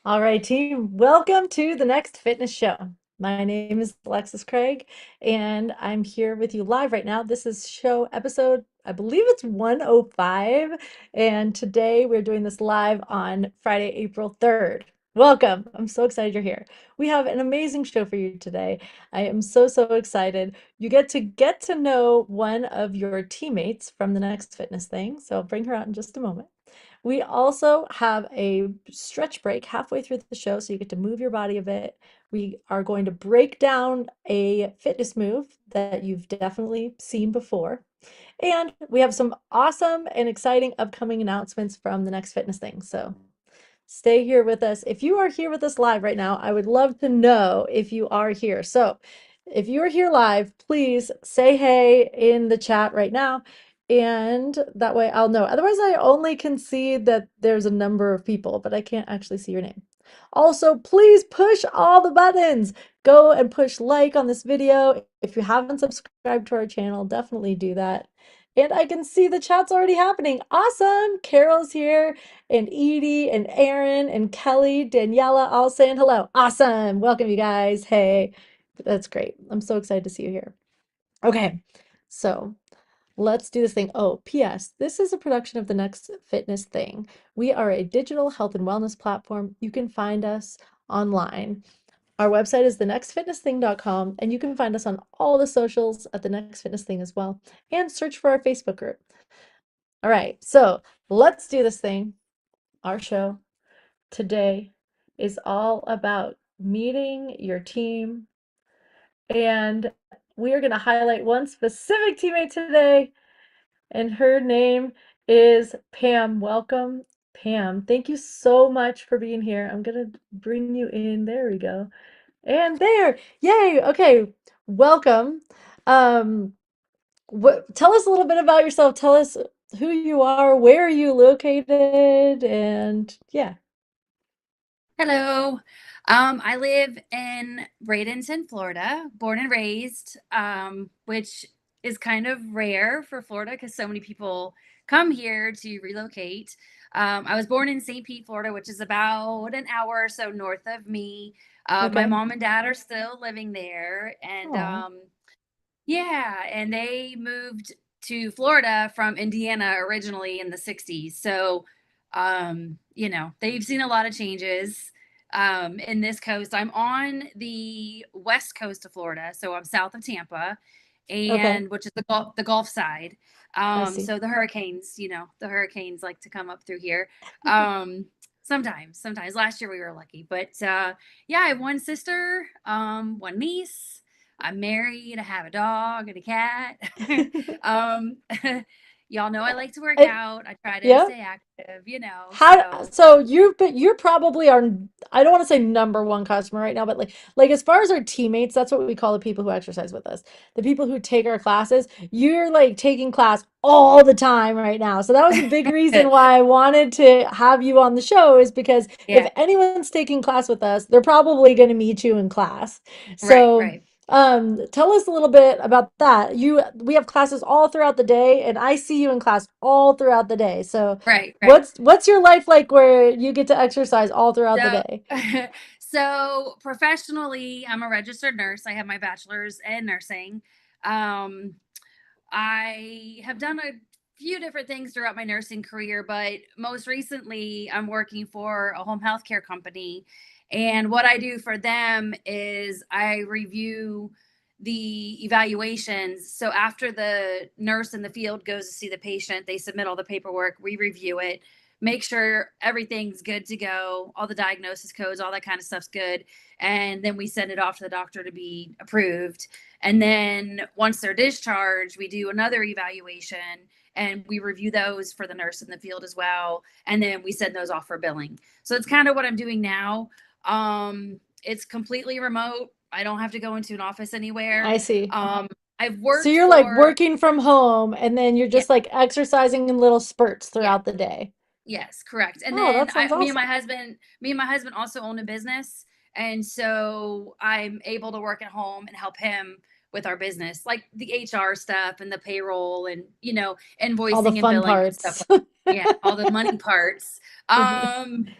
All right, team, welcome to the next fitness show. My name is Alexis Craig, and I'm here with you live right now. This is show episode, I believe it's 105, and today we're doing this live on Friday, April 3rd. Welcome. I'm so excited you're here. We have an amazing show for you today. I am so excited. You get to know one of your teammates from the next fitness thing, so I'll bring her out in just a moment. We also have a stretch break halfway through the show, so you get to move your body a bit. We are going to break down a fitness move that you've definitely seen before. And we have some awesome and exciting upcoming announcements from the next fitness thing. So stay here with us. If you are here with us live right now, I would love to know if you are here. So if you are here live, please say hey in the chat right now. And that way I'll know. Otherwise, I only can see that there's a number of people, but I can't actually see your name. Also, please push all the buttons. Go and push like on this video. If you haven't subscribed to our channel, definitely do that. And I can see the chat's already happening. Awesome. Carol's here, and Edie, and Aaron, and Kelly, Daniela, all saying hello. Awesome. Welcome, you guys. Hey, that's great. I'm so excited to see you here. Okay, so let's do this thing. Oh, P.S. This is a production of the Next Fitness Thing. We are a digital health and wellness platform. You can find us online. Our website is thenextfitnessthing.com, and you can find us on all the socials at The Next Fitness Thing as well, and search for our Facebook group. All right, so let's do this thing. Our show today is all about meeting your team, and we are going to highlight one specific teammate today, and her name is Pam. Welcome, Pam. Thank you so much for being here. I'm going to bring you in. There we go. And there. Yay. Okay. Welcome. Um, tell us a little bit about yourself. Tell us who you are, where are you located, and yeah. Hello. I live in Bradenton, Florida, born and raised, which is kind of rare for Florida because so many people come here to relocate. I was born in St. Pete, Florida, which is about an hour or so north of me. My Okay. mom and dad are still living there, and Oh, yeah, and they moved to Florida from Indiana originally in the 60s. So, they've seen a lot of changes in this coast. I'm on the west coast of Florida, so I'm south of Tampa, okay. and which is the Gulf side. I see. So the hurricanes like to come up through here. Sometimes. Last year we were lucky, but yeah, I have one sister, one niece. I'm married. I have a dog and a cat. um, y'all know I like to work And, out. I try to yeah. stay active, How so so you're probably our, I don't want to say number one customer right now, but like as far as our teammates, that's what we call the people who exercise with us. The people who take our classes, you're like taking class all the time right now. So that was a big reason why I wanted to have you on the show, is because if yeah, anyone's taking class with us, they're probably going to meet you in class. right, So right, tell us a little bit about that. We have classes all throughout the day, and I see you in class all throughout the day. So right, right. what's your life like where you get to exercise all throughout the So, day? so professionally, I'm a registered nurse. I have my bachelor's in nursing. Um, I have done a few different things throughout my nursing career, but most recently, I'm working for a home health care company. And what I do for them is I review the evaluations. So after the nurse in the field goes to see the patient, they submit all the paperwork, we review it, make sure everything's good to go, all the diagnosis codes, all that kind of stuff's good. And then we send it off to the doctor to be approved. And then once they're discharged, we do another evaluation and we review those for the nurse in the field as well. And then we send those off for billing. So it's kind of what I'm doing now. It's completely remote. I don't have to go into an office anywhere. I see. I've So worked you're like for, working from home, and then you're yeah, just like exercising in little spurts yeah. throughout the day. Yes, correct. And Oh, then that sounds awesome. me and my husband also own a business, and so I'm able to work at home and help him with our business, like the HR stuff and the payroll and All the invoicing and fun billing and stuff parts. like yeah, all the money parts.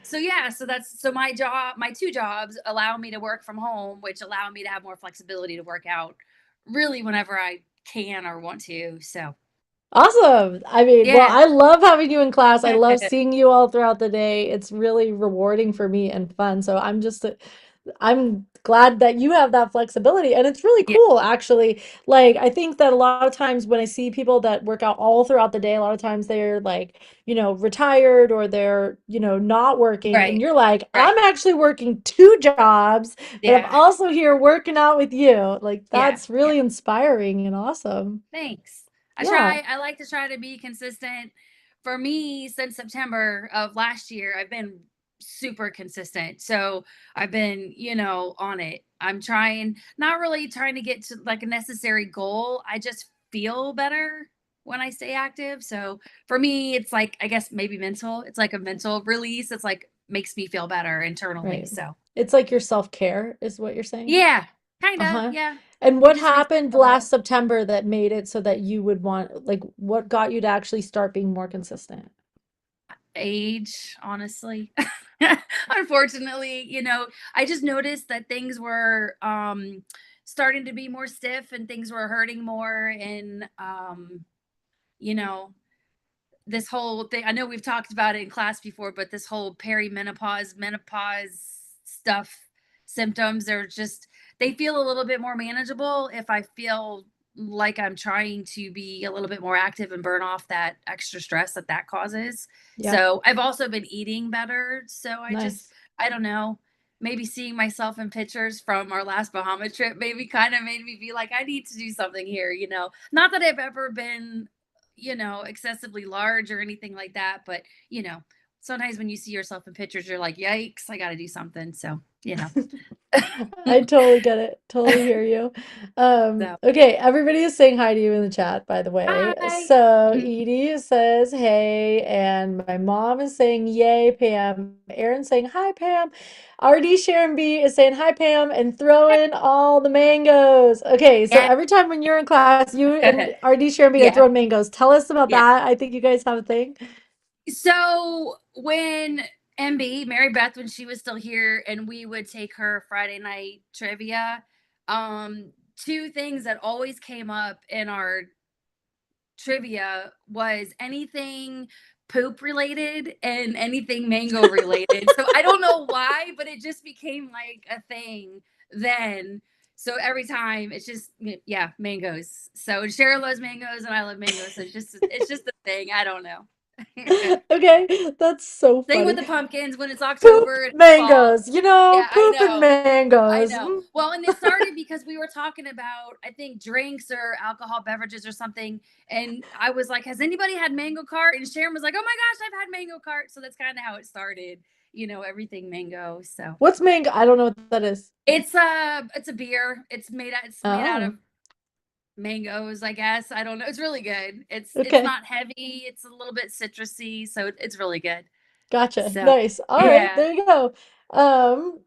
So yeah, so my two jobs allow me to work from home, which allow me to have more flexibility to work out really whenever I can or want to. So Awesome. I mean, well, yeah. I love having you in class. I love seeing you all throughout the day. It's really rewarding for me and fun. So I'm glad that you have that flexibility. And it's really Yeah, cool, actually. Like, I think that a lot of times when I see people that work out all throughout the day, a lot of times they're like, retired, or they're, not working. And right, you're like, I'm right. actually working two jobs, but I'm Yeah, also here working out with you. Like, yeah, that's yeah. really inspiring and awesome. Thanks. Yeah. I like to try to be consistent. For me, since September of last year, I've been super consistent. So I've been, on it. I'm trying, not really trying to get to like a necessary goal. I just feel better when I stay active. So for me, it's like, I guess maybe mental. It's like a mental release. It's like makes me feel better internally. Right. So It's like your self-care is what you're saying? yeah, kind of. Uh-huh. Yeah. And It what just makes me happened feel better. last September that made it so that you would want, like, what got you to actually start being more consistent? Age, honestly. Unfortunately, I just noticed that things were starting to be more stiff and things were hurting more and you know, this whole thing. I know we've talked about it in class before, but this whole perimenopause, menopause stuff, symptoms are just, they feel a little bit more manageable if I feel like I'm trying to be a little bit more active and burn off that extra stress that causes. Yeah, So I've also been eating better. So nice. I don't know, maybe seeing myself in pictures from our last Bahama trip maybe kind of made me be like, I need to do something here. Not that I've ever been excessively large or anything like that. But, sometimes when you see yourself in pictures, you're like, yikes, I got to do something. So. I totally get it. Totally hear you. So, Okay, everybody is saying hi to you in the chat, by the way. hi. So Edie says hey, and my mom is saying yay, Pam. Aaron's saying hi, Pam. RD Sharon B is saying hi, Pam, and throw in all the mangoes. Okay, so Yeah. every time when you're in class, you and RD Sharon B are Yeah. throwing mangoes. Tell us about Yeah. that. I think you guys have a thing. So when MB, Mary Beth, when she was still here, and we would take her Friday night trivia, two things that always came up in our trivia was anything poop related and anything mango related. So I don't know why, but it just became like a thing then. So every time it's just yeah, mangoes. So Cheryl loves mangoes and I love mangoes. So it's just a thing. I don't know. Okay, that's so Same with funny. the pumpkins when it's Poop October and fall. mangoes, Yeah, I poop and know. I mangoes. know. Well, and it started because we were talking about, I think, drinks or alcohol beverages or something. And I was like, has anybody had mango cart? And Sharon was like, oh my gosh, I've had mango cart. So that's kind of how it started, everything mango. So What's mango? I don't know what that is. it's a beer. It's made out of Oh, mangoes, I guess. I don't know. It's really good. It's okay. not heavy. It's a little bit citrusy, so it's really good. Gotcha. So Nice. All right, yeah. there you go. Um,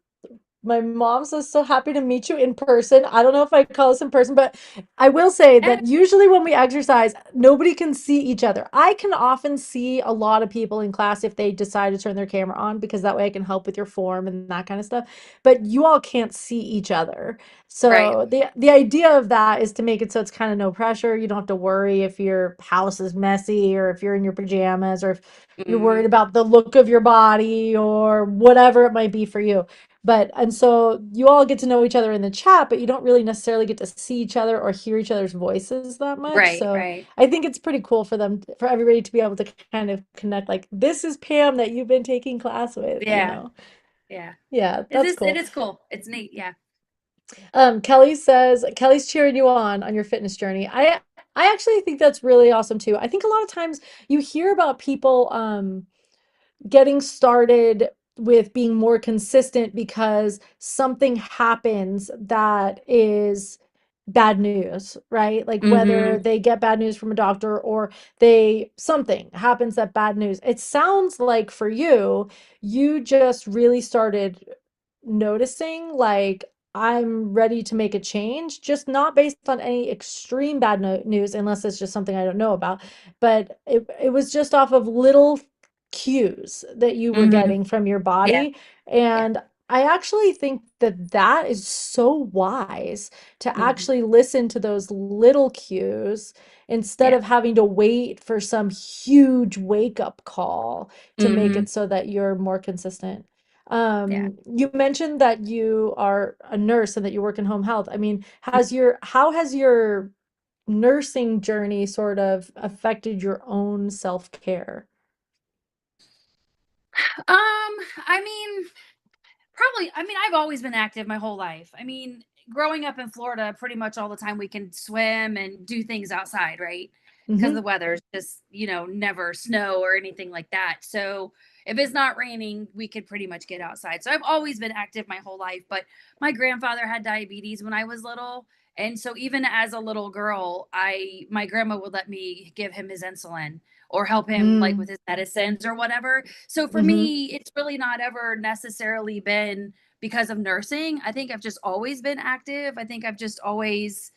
My mom says so happy to meet you in person. I don't know if I call this in person, but I will say Eh, that usually when we exercise, nobody can see each other. I can often see a lot of people in class if they decide to turn their camera on because that way I can help with your form and that kind of stuff. But you all can't see each other. right. So the idea of that is to make it so it's kind of no pressure. You don't have to worry if your house is messy or if you're in your pajamas or if you're worried Hmm. about the look of your body or whatever it might be for you. But and so you all get to know each other in the chat, but you don't really necessarily get to see each other or hear each other's voices that much. Right, So right. I think it's pretty cool for them, for everybody to be able to kind of connect, like, this is Pam that you've been taking class with. Yeah, yeah. Yeah, It that's is it cool. is cool. It's neat, yeah. Kelly says Kelly's cheering you on your fitness journey. I actually think that's really awesome too. I think a lot of times you hear about people getting started with being more consistent because something happens that is bad news, right? Like whether Mhm. they get bad news from a doctor or they something happens that bad news. It sounds like for you, you just really started noticing like I'm ready to make a change, just not based on any extreme bad news, unless it's just something I don't know about. But it was just off of little cues that you were Mhm. getting from your Yeah, body. yeah. And I actually think that that is so wise to Mhm. actually listen to those little cues instead Yeah. of having to wait for some huge wake up call to make Mhm. it so that you're more consistent. Yeah. You mentioned that you are a nurse and that you work in home health. I mean, how has your nursing journey sort of affected your own self-care? I mean, probably, I've always been active my whole life. Growing up in Florida, pretty much all the time we can swim and do things outside, right? Because the Hmm. weather's just, never snow or anything like that. So if it's not raining, we could pretty much get outside. So I've always been active my whole life. But my grandfather had diabetes when I was little. And so even as a little girl, my grandma would let me give him his insulin or help him like with Mm. his medicines or whatever. So for Hmm. me, it's really not ever necessarily been because of nursing. I think I've just always been active. I think I've just always,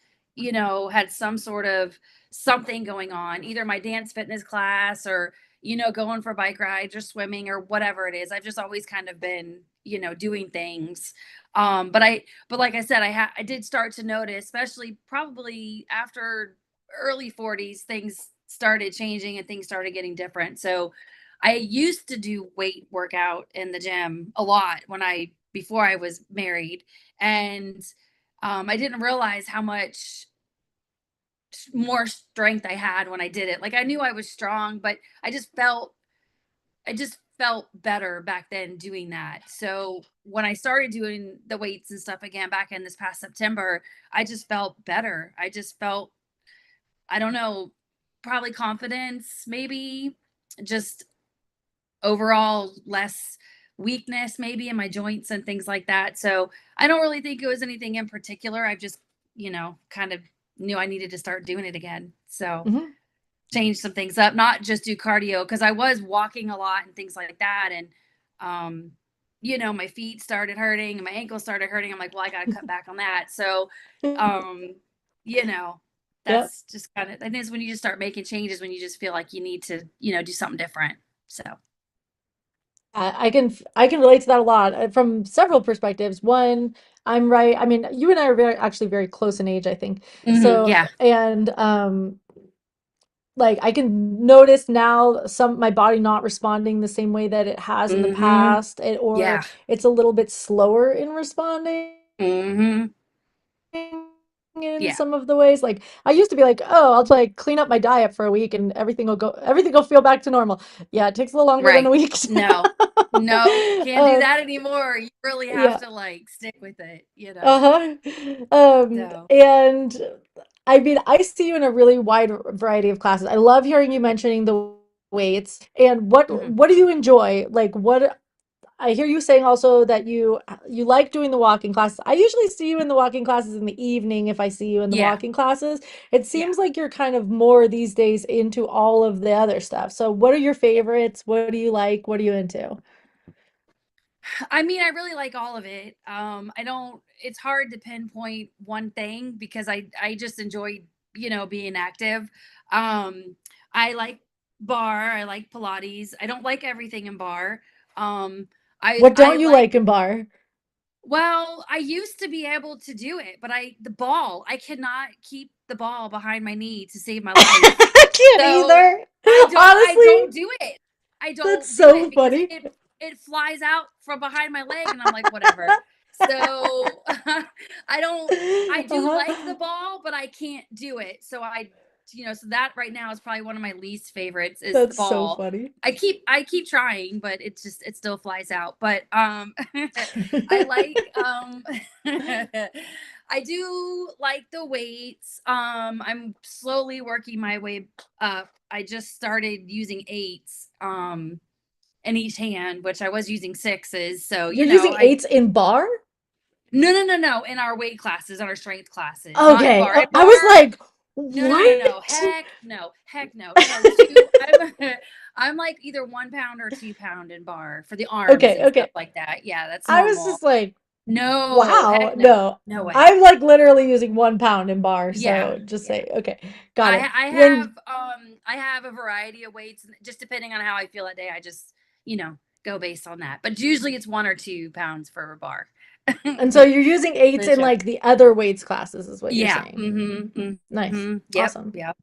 had some sort of something going on, either my dance fitness class or, going for bike rides or swimming or whatever it is. I've just always kind of been, doing things. But like I said, I did start to notice, especially probably after early 40s, things started changing and things started getting different. So I used to do weight workout in the gym a lot before I was married, and I didn't realize how much more strength I had when I did it. Like I knew I was strong, but I just felt better back then doing that. So when I started doing the weights and stuff again back in this past September, I just felt better. I just felt, I don't know, probably confidence, maybe just overall less weakness maybe in my joints and things like that. So I don't really think it was anything in particular. I've just, kind of knew I needed to start doing it again. So Hmm. change some things up, not just do cardio because I was walking a lot and things like that. And, um, my feet started hurting and my ankles started hurting. I'm like, well, I got to cut back on that. So, um, you know, Yep. that's just kind of, I think it's when you just start making changes when you just feel like you need to, do something different. So, I can relate to that a lot from several perspectives. One, I'm right. I mean, you and I are actually very close in age, I think. So, yeah. and like I can notice now my body not responding the same way that it has in the Hmm. past, or Yeah. it's a little bit slower in responding. Hmm. in Yeah. some of the ways. Like I used to be like, oh, I'll like clean up my diet for a week and everything will feel back to normal. Yeah, it takes a little longer than a Right. week. No. No, can't do Um, that anymore. You really have yeah. to like stick with it, you know. Uh-huh. So, And I mean, I see you in a really wide variety of classes. I love hearing you mentioning the weights. And mhm. what do you enjoy? Like what I hear you saying also that you like doing the walking classes. I usually see you in the walking classes in the evening if I see you in the Yeah. walking classes. It Yeah. seems like you're kind of more these days into all of the other stuff. So what are your Yeah. favorites? What do you like? What are you into? I mean, I really like all of it. I don't it's hard to pinpoint one thing because I just enjoy, being active. I like bar, I like Pilates. I don't like everything in bar. Um What I don't you like like in bar? well, I used to be able to do it, but I cannot keep the ball behind my knee to save my life. I can't So, either. I Honestly, don't do it. I that's don't do so it because funny. it flies out from behind my leg and I'm like, "Whatever." So, I do like Uh-huh. the ball, but I can't do it. So so that right now is probably one of my least favorites is the That's so ball. funny. I keep trying, but it still flies out. But I like I do like the weights. I'm slowly working my way up. I just started using eights in each hand, which I was using sixes. So, You're using I eights in bar? no, in our weight classes, in our strength classes, not in Okay. bar. In I was bar, like, no. what? Heck no. No, two. I'm like either 1 pound or 2 pound in bar for the arms Okay, and stuff okay. like that. Yeah, that's I was normal. just like, No, wow, heck no. no. No way. I'm like literally using 1 pound in bar, Yeah, so just yeah. say, okay, got it. And I have a variety of weights just depending on how I feel that day. I just, go based on that. But usually it's 1 or 2 pounds for a bar. and so you're using eights For in sure. like the other weights classes, is what you're Yeah. saying. Mhm. Nice. Mhm. Yep. Awesome. Yep.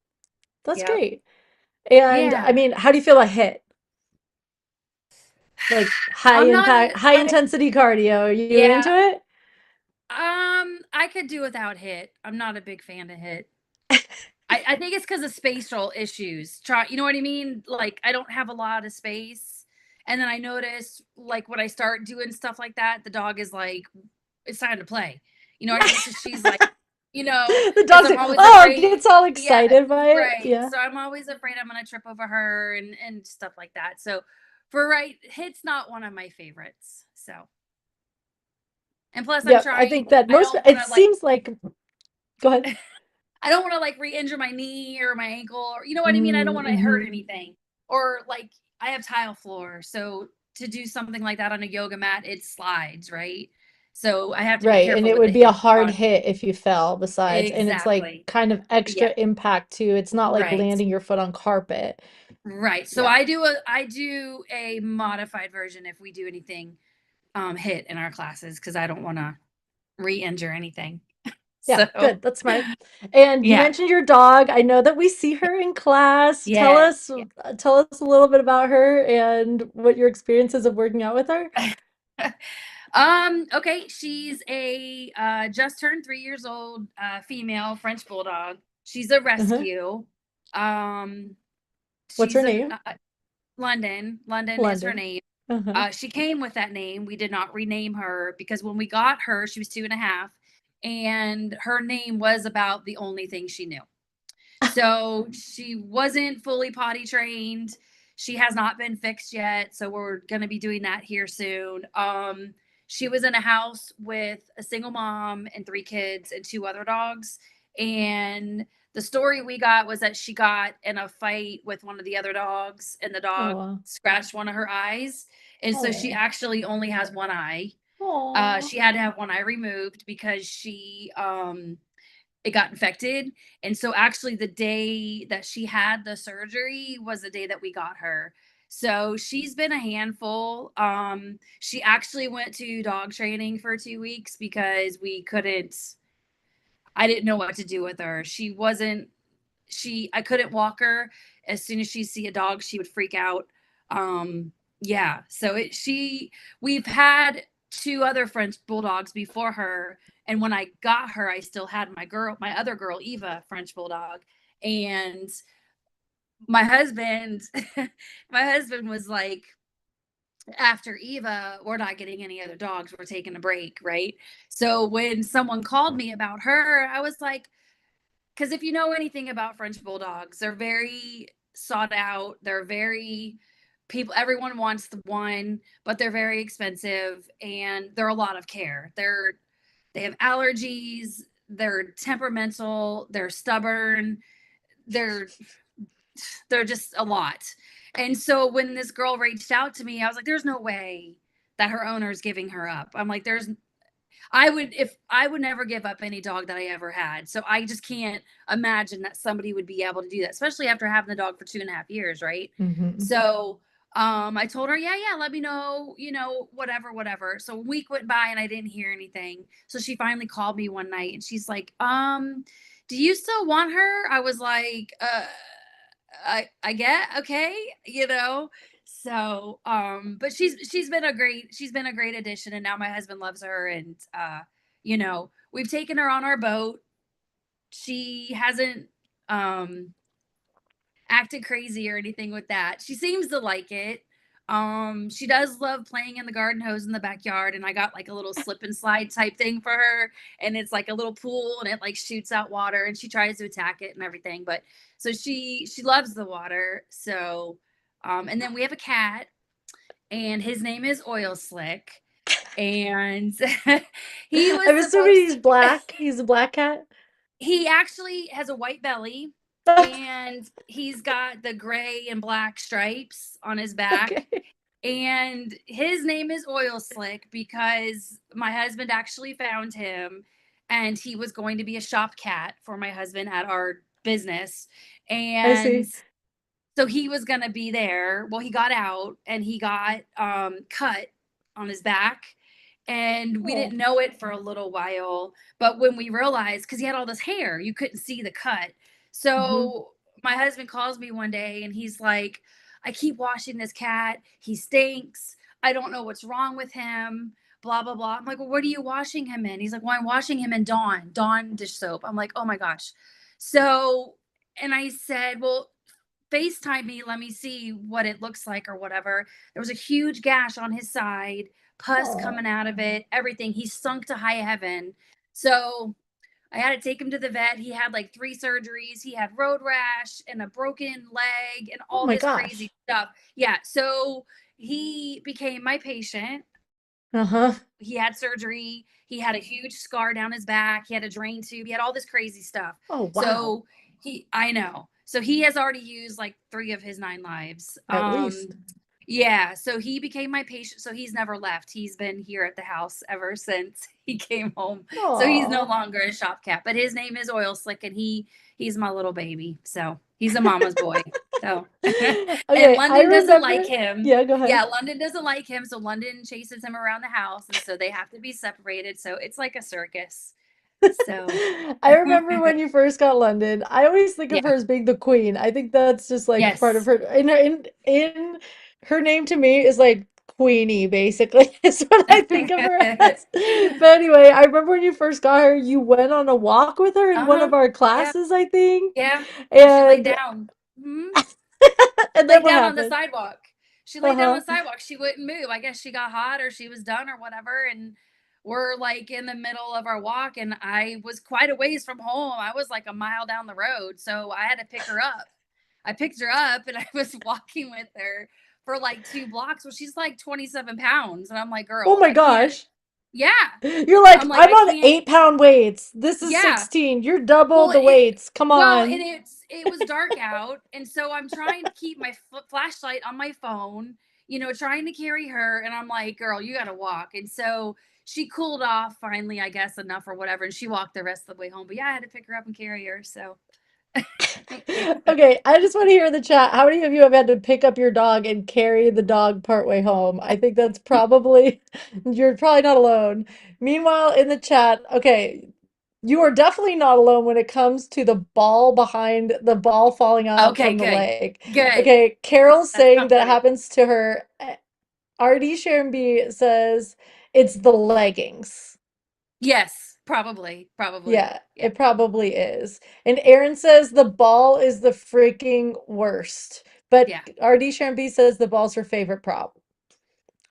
That's Yep. great. And I Yeah. mean, how do you feel about hit? Like high I'm not impact, a high intensity cardio. Are you into yeah. it? I could do without hit. I'm not a big fan of hit. I think it's because of spatial issues. You know what I mean? Like I don't have a lot of space. And then I notice like when I start doing stuff like that, the dog is like, it's time to play. You know what I mean? Because she's like, The because dog's I'm like, always oh, afraid. gets all Yeah, excited by it. right. Yeah. So I'm always afraid I'm gonna trip over her and stuff like that. So for right, hit's not one of my favorites. So and plus I'm Yeah, I trying, think that I most, don't want it to like seems like, go ahead. I don't want to like re-injure my knee or my ankle or you know what I mean? I don't want to hurt Mm-hmm. anything. Or like I have tile floor, so to do something like that on a yoga mat, it slides, right? So I have to be Right. And careful it with the would be a hip hard on hit if you fell besides. And it's like exactly. kind of Yeah, extra impact too. It's not like right. landing your foot on carpet. Right. So Yeah. I do a modified version if we do anything hit in our classes because I don't want to re-injure anything. Yeah. So Good. That's smart. And you yeah. mentioned your dog. I know that we see her in class. Yeah. Tell us a little bit about her and what your experiences of working out with her. Okay, she's a just turned 3 years old female French bulldog. She's a Uh-huh. rescue. Um, What's her she's an name? London. London is her London. name. Uh-huh. She came with that name. We did not rename her because when we got her, she was 2.5, and her name was about the only thing she knew. So she wasn't fully potty trained. She has not been fixed yet. So we're going to be doing that here soon. She was in a house with a single mom and 3 kids and 2 other dogs. And the story we got was that she got in a fight with one of the other dogs, and the Oh, dog wow. scratched one of her eyes. And so she Oh. actually only has one eye. Oh. She had to have one eye removed because it got infected. And so actually the day that she had the surgery was the day that we got her. So she's been a handful. She actually went to dog training for 2 weeks because I didn't know what to do with her. I couldn't walk her. As soon as she see a dog, she would freak out. Yeah. So we've had 2 other French bulldogs before her, And when I got her, I still had my other girl, Eva, French bulldog. And my husband, my husband was like, after Eva, we're not getting any other dogs. We're taking a break, right? So when someone called me about her, I was like, because if you know anything about French bulldogs, they're very sought out. They're very people. Everyone wants the one, but they're very expensive and they're a lot of care. They have allergies. They're temperamental. They're stubborn. They're they're just a lot. And so when this girl reached out to me, I was like, there's no way that her owner is giving her up. I'm like, I would never give up any dog that I ever had. So I just can't imagine that somebody would be able to do that, especially after having the dog for 2.5 years, right? Hmm. So I told her, yeah, let me know, whatever. So a week went by and I didn't hear anything. So she finally called me one night and she's like, do you still want her? I was like, I get okay, So but she's been a great addition, and now my husband loves her. And we've taken her on our boat. She hasn't um acted crazy or anything with that. She seems to like it. She does love playing in the garden hose in the backyard, and I got like a little slip and slide type thing for her, and it's like a little pool, and it like shoots out water, and she tries to attack it and everything. But so she loves the water. So, and then we have a cat, and his name is Oil Slick, and he was I'm assuming supposed he's to. black. He's a black cat. He actually has a white belly and he's got the gray and black stripes on his back. Okay. And his name is Oil Slick because my husband actually found him and he was going to be a shop cat for my husband at our business. I And see. so he was going to be there. Well, he got out and he got cut on his back. And we Oh. didn't know it for a little while. But when we realized, because he had all this hair, you couldn't see the cut. Hmm. So my husband calls me one day and he's like, I keep washing this cat. He stinks. I don't know what's wrong with him. Blah, blah, blah. I'm like, well, what are you washing him in? He's like, well, I'm washing him in Dawn dish soap. I'm like, oh my gosh. So, and I said, well, FaceTime me, let me see what it looks like or whatever. There was a huge gash on his side, pus Oh. coming out of it, everything. He sunk to high heaven. So I had to take him to the vet. He had like 3 surgeries. He had road rash and a broken leg and Oh all my this gosh. crazy stuff. Yeah. So he became my patient. Uh-huh. He had surgery. He had a huge scar down his back. He had a drain tube. He had all this crazy stuff. Oh, wow. So I know. So he has already used like 3 of his 9 lives. At least. Yeah. So he became my patient. So he's never left. He's been here at the house ever since he came home. So he's no Oh. longer a shop cat, but his name is Oil Slick, and he's my little baby. So he's a mama's boy. So and Okay, I London doesn't like remember. him. Yeah, go ahead. Yeah, London doesn't like him, so London chases him around the house, and so they have to be separated. So it's like a circus. So I remember when you first got London. I always think of yeah, her as being the queen. I think that's just like part of yes. her in her name to me is like Queenie, basically. Is what I think of her as. But anyway, I remember when you first got her, you went on a walk with her in one Uh-huh. of our Yeah, classes, I think. yeah. Yeah, she laid And down. Mhm. and then Laid what down on the happened? sidewalk. She laid down on Uh-huh. the sidewalk. She wouldn't move. I guess she got hot or she was done or whatever. And we're like in the middle of our walk, and I was quite a ways from home. I was like a mile down the road. So I had to pick her up. I picked her up and I was walking with her for like 2 blocks. Well, she's like 27 pounds. And I'm like, Oh girl, my I can't. gosh. Yeah. You're I'm like, like, I'm I on can't. 8-pound weights. This is Yeah. 16. You're double Well, the weights. Come and on. it was dark out, and so I'm trying to keep my flashlight on my phone, trying to carry her, and I'm like, "Girl, you got to walk." And so she cooled off finally, I guess enough or whatever, and she walked the rest of the way home. But yeah, I had to pick her up and carry her. So Okay, I just want to hear in the chat, how many of you have had to pick up your dog and carry the dog partway home? I think that's probably, you're probably not alone. Meanwhile, in the chat, okay, you are definitely not alone when it comes to the ball falling out okay, from the good, leg. good. Okay, Carol's That's saying that comforting. happens to her. RD Sharon B says it's the leggings. Yes, Probably. Yeah, Yeah. it probably is. And Aaron says the ball is the freaking worst. But Yeah. RD Sharon says the ball's her favorite prop.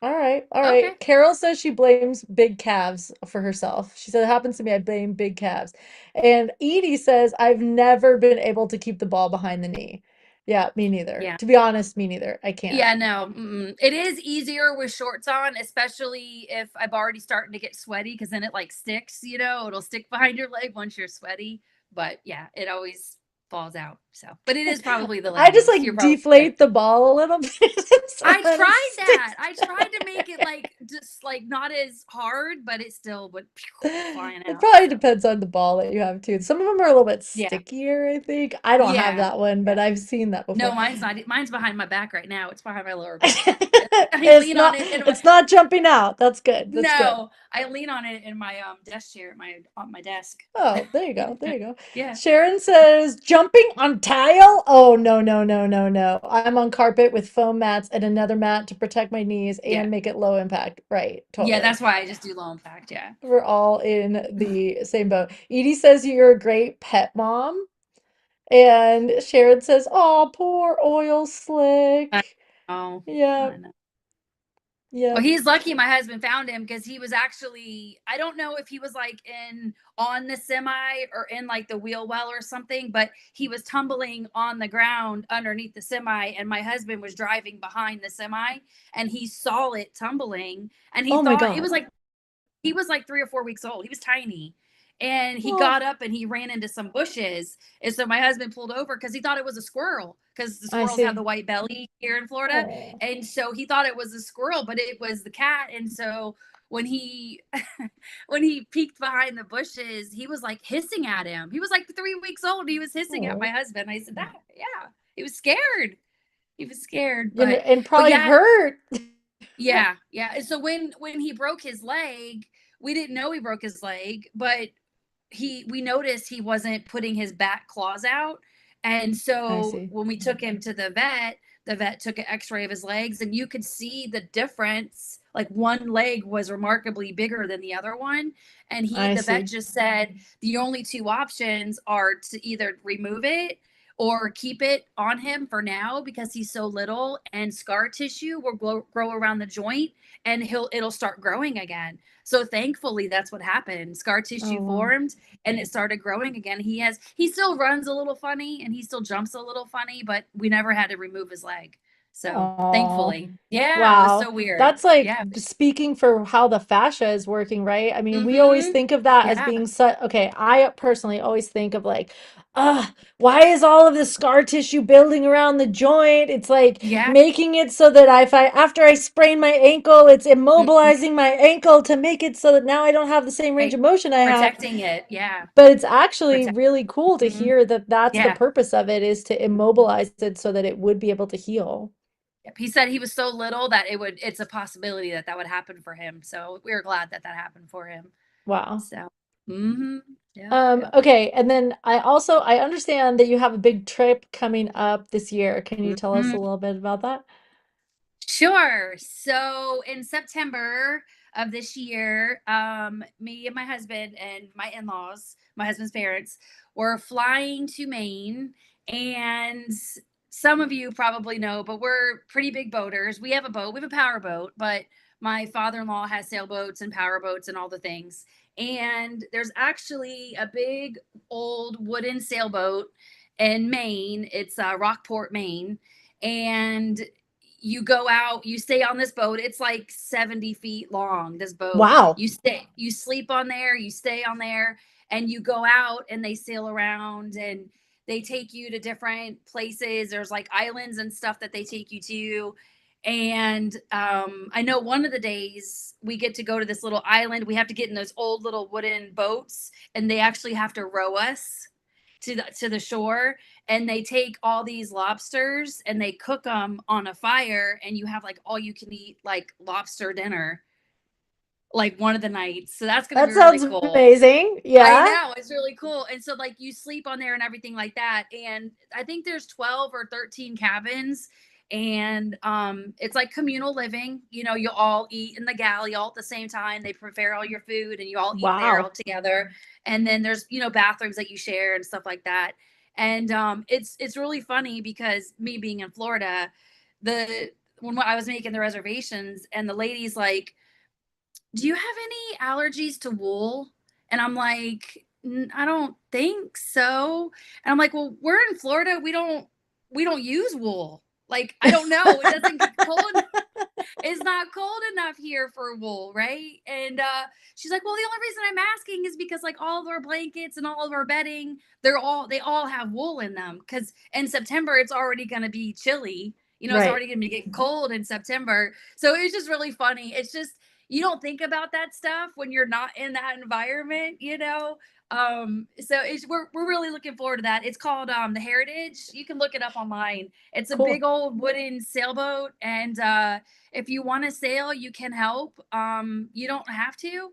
All right, all Okay. right. Carol says she blames big calves for herself. She said it happens to me, I blame big calves. And Edie says I've never been able to keep the ball behind the knee. Yeah, me neither. Yeah. To be honest, me neither. I can't. Yeah, no, it is easier with shorts on, especially if I'm already starting to get sweaty, because then it like sticks, it'll stick behind your leg once you're sweaty. But yeah, it always falls out. So, but it is probably the I just leggings. You're like probably right. deflate the ball a little bit so I that it tried that. sticks. I tried to make it like just like not as hard, but it still would flying It out. probably So depends on the ball that you have too. Some of them are a little bit yeah, stickier, I think. I don't have yeah, that one, yeah. but I've seen that No, before. mine's not. Mine's behind my back right now. It's behind my lower back. I It's lean on not it in my it's not jumping out. That's good. That's good. no. I lean on it in my desk chair at my on my desk. Oh, there you go. There you go. Yeah, Sharon says, jumping on tile? Oh, no, no, no, no, no. I'm on carpet with foam mats and another mat to protect my knees yeah, and make it low impact. Right, yeah. totally. That's why I just do low impact. Yeah, We're all in the same boat. Edie says you're a great pet mom. And Sharon says, oh, poor oil I slick. know. I Yep, know. Well, yep. he's lucky my husband found him because he was actually, I don't know if he was like in on the semi or in like the wheel well or something, but he was tumbling on the ground underneath the semi, and my husband was driving behind the semi, and he saw it tumbling, and he Oh my thought God. he was like 3 or 4 weeks old. He was tiny. And he Oh, got up and he ran into some bushes. And so my husband pulled over because he thought it was a squirrel, because the I squirrels have the see. white belly here in Florida. Oh, And so he thought it was a squirrel, but it was the cat. And so when he when he peeked behind the bushes, he was like hissing at him. He was like 3 weeks old. He was hissing at my oh. husband. I said, that, yeah. He was scared. He was scared. You know, and But probably yeah, hurt. yeah, yeah. And so when he broke his leg, we didn't know he broke his leg, but he we noticed he wasn't putting his back claws out. And I so see. when we took him to the vet took an x-ray of his legs, and you could see the difference. Like one leg was remarkably bigger than the other one. And I the vet see. just said the only two options are to either remove it or keep it on him for now because he's so little, and scar tissue will grow around the joint, and it'll start growing again. So thankfully that's what happened. Scar Oh, tissue wow. formed and it started growing again. He still runs a little funny and he still jumps a little funny, but we never had to remove his leg. So Oh, thankfully. Yeah, it was wow. so weird. That's like Yeah. speaking for how the fascia is working, right? I mean, we always Mm-hmm. think of that as Yeah. being such, okay, I personally always think of like, why is all of this scar tissue building around the joint? It's like Yeah. making it so that if I, after I sprain my ankle, it's Mhm. immobilizing my ankle to make it so that now I don't have the same range Right. of motion I have. Protecting it. Yeah. But it's actually Protect. really cool to Mhm. hear that that's the Yeah. purpose of it is to immobilize it so that it would be able to heal. Yep. He said he was so little that it's a possibility that that would happen for him. So we were glad that that happened for him. Wow. So, mhm. Yep, yep. Okay, and then I understand that you have a big trip coming up this year. Can you tell us a Mhm. little bit about that? Sure. So in September of this year, me and my husband and my in-laws, my husband's parents, were flying to Maine. And some of you probably know, but we're pretty big boaters. We have a boat, we have a power boat, but my father-in-law has sailboats and power boats and all the things. And there's actually a big old wooden sailboat in Maine. It's Rockport, Maine. And you go out, you stay on this boat. It's like 70 feet long, this boat. Wow. You sleep on there, you stay on there, and you go out and they sail around and they take you to different places. There's like islands and stuff that they take you to. And I know one of the days we get to go to this little island. We have to get in those old little wooden boats, and they actually have to row us to the shore, and they take all these lobsters and they cook them on a fire, and you have like all you can eat like lobster dinner like one of the nights. So that's going to That be really sounds cool. amazing. I Yeah. know, it's really cool. And so like you sleep on there and everything like that. And I think there's 12 or 13 cabins, and it's like communal living. You know, you all eat in the galley all at the same time. They prepare all your food and you all eat there all Wow. together. And then there's, you know, bathrooms that you share and stuff like that. And it's really funny because me being in Florida, the when I was making the reservations and the lady's like, do you have any allergies to wool? And I'm like, I don't think so. And I'm like, well, we're in Florida. We don't use wool. Like, I don't know. It doesn't get cold. It's not cold enough here for wool, right? And she's like, well, the only reason I'm asking is because like all of our blankets and all of our bedding, they all have wool in them. Because in September it's already going to be chilly. You know, it's Right. already going to get cold in September. So it's just really funny. It's just you don't think about that stuff when you're not in that environment, you know. So we're really looking forward to that. It's called the Heritage. You can look it up online. It's a Cool. big old wooden sailboat, and if you want to sail, you can help. You don't have to.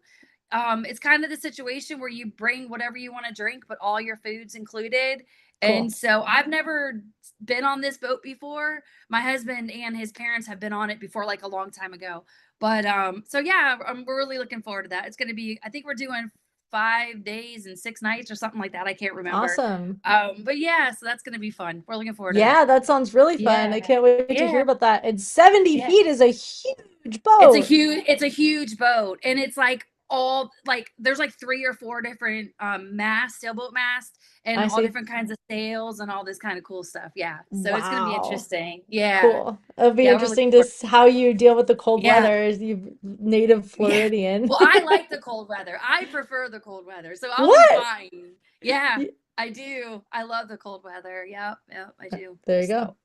It's kind of the situation where you bring whatever you want to drink, but all your food's included. And Cool. so I've never been on this boat before. My husband and his parents have been on it before, like a long time ago. But so yeah, we're really looking forward to that. It's going to be, I think we're doing 5 days and 6 nights or something like that. I can't remember. Awesome. But yeah, so that's going to be fun. We're looking forward to that. Yeah, that sounds really fun. I Yeah. can't wait to hear Yeah. about that. And 70 Yeah. feet is a huge boat. It's a huge boat, and it's like all like there's like 3 or 4 different masts, sailboat masts, and I all see. different kinds of sails and all this kind of cool stuff. Yeah. So it's gonna be Wow. interesting. Yeah. Cool. It'll be Yeah, we're looking interesting to forward. how you deal with the cold Yeah. weather as you native Yeah. Floridian. Well, I like the cold weather. I prefer the cold weather, so I'll be What? fine. Yeah, Y- I do. I love the cold weather. Yep, yep, I do. There you go.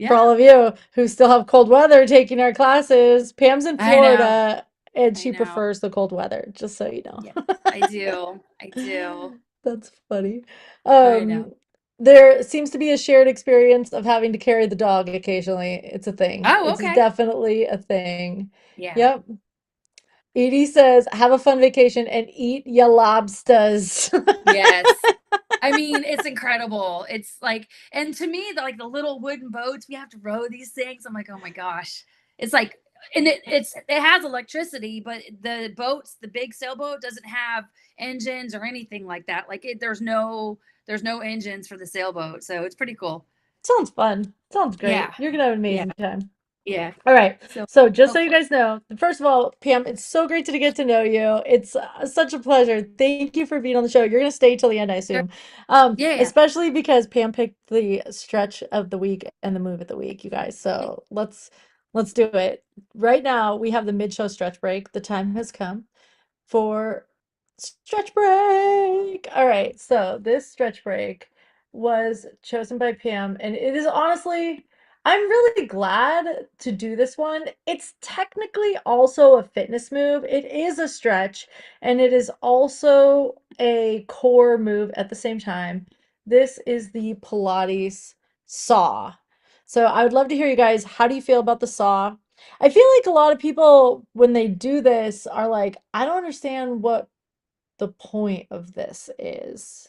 So, For all yeah, of you who still have cold weather taking our classes, Pam's in I know. Florida and I she know. prefers the cold weather, just so you know. Yeah, I do. I do. That's funny. I know. Um, there seems to be a shared experience of having to carry the dog occasionally. It's a thing. Oh, It's okay. definitely a thing. Yeah. Yep. Edie says, have a fun vacation and eat ya lobsters. Yes. I mean, it's incredible. It's like, and to me, like the little wooden boats, we have to row these things. I'm like, oh my gosh. It's like, and it has electricity, but the boats, the big sailboat doesn't have engines or anything like that. Like there's no engines for the sailboat. So it's pretty cool. Sounds fun. Sounds great. Yeah. You're gonna have an Yeah. amazing time. Yeah. All right. So So, just so you hopefully. guys know, first of all, Pam, it's so great to get to know you. It's such a pleasure. Thank you for being on the show. You're going to stay till the end, I Sure. assume. Yeah. Yeah. Especially because Pam picked the stretch of the week and the move of the week, you guys. Yeah. So, let's do it. Right now, we have the mid-show stretch break. The time has come for stretch break. All right, so this stretch break was chosen by Pam, and it is honestly, I'm really glad to do this one. It's technically also a fitness move. It is a stretch, and it is also a core move at the same time. This is the Pilates saw. So I would love to hear you guys. How do you feel about the saw? I feel like a lot of people, when they do this, are like, I don't understand what the point of this is.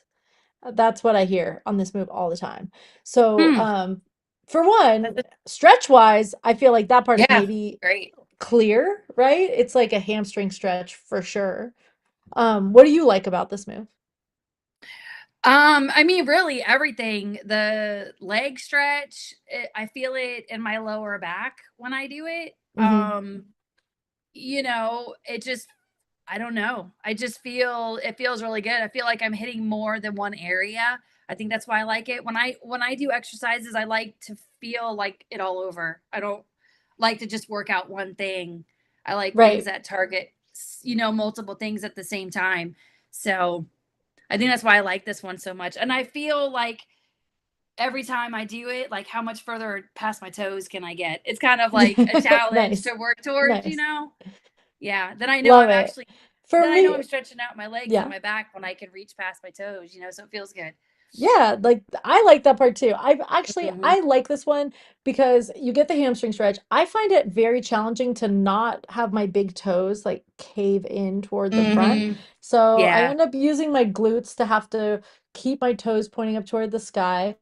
That's what I hear on this move all the time. So, Hmm. for one, That's it. stretch wise, I feel like that part is Yeah. maybe Great. clear, right? It's like a hamstring stretch for sure. What do you like about this move? I mean, really everything. The leg stretch, I feel it in my lower back when I do it. Hmm. It just I don't know. I just feel it feels really good. I feel like I'm hitting more than one area. I think that's why I like it. When I do exercises, I like to feel like it all over. I don't like to just work out one thing. I like things Right. that target, multiple things at the same time. So, I think that's why I like this one so much. And I feel like every time I do it, like how much further past my toes can I get? It's kind of like a challenge Nice. to work towards, Nice. Yeah. Love it. For Then I know me, I'm stretching out my legs and yeah. my back when I can reach past my toes, so it feels good. Yeah, like I like that part too. I've actually Hmm. I like this one because you get the hamstring stretch. I find it very challenging to not have my big toes like cave in toward the front. Hmm. So I Yeah. end up using my glutes to have to keep my toes pointing up toward the sky.